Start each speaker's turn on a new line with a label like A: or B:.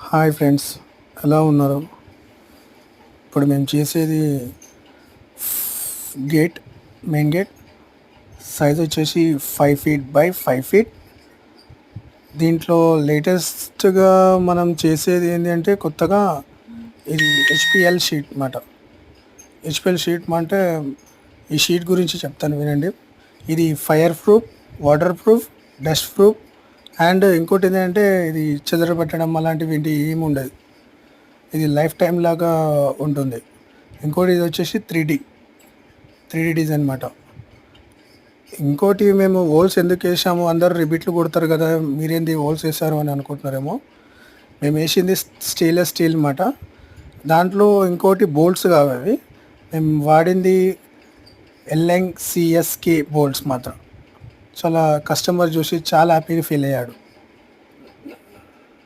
A: Hi friends, ఎలా ఉన్నారు? ఇప్పుడు మేము చేసేది గేట్, మెయిన్ గేట్ సైజ్ వచ్చేసి 5 ఫీట్ బై 5 ఫీట్. దీంట్లో లేటెస్ట్గా మనం చేసేది ఏంటంటే కొత్తగా ఇది హెచ్పిఎల్ షీట్ అన్నమాట. హెచ్పిఎల్ షీట్ అంటే ఈ షీట్ గురించి చెప్తాను వినండి. ఇది fire proof, water proof, dust proof and ఇంకోటి ఏంటంటే ఇది చెదరబట్టడం అలాంటివి ఏంటి ఏమి ఉండదు. ఇది లైఫ్ టైం లాగా ఉంటుంది. ఇంకోటి ఇది వచ్చేసి త్రీ డీ డిజైన్ అనమాట. ఇంకోటి మేము హోల్స్ ఎందుకు వేసాము, అందరు రిబిట్లు కొడతారు కదా, మీరేంది హోల్స్ వేసారు అని అనుకుంటున్నారేమో. మేము వేసింది స్టెయిన్లెస్ స్టీల్ అన్నమాట. దాంట్లో ఇంకోటి బోల్ట్స్ కావాలి. మేము వాడింది ఎల్ఎన్సిఎస్కే బోల్ట్స్ మాత్రం. చాలా కస్టమర్ చూసి చాలా హ్యాపీగా ఫీల్ అయ్యాడు.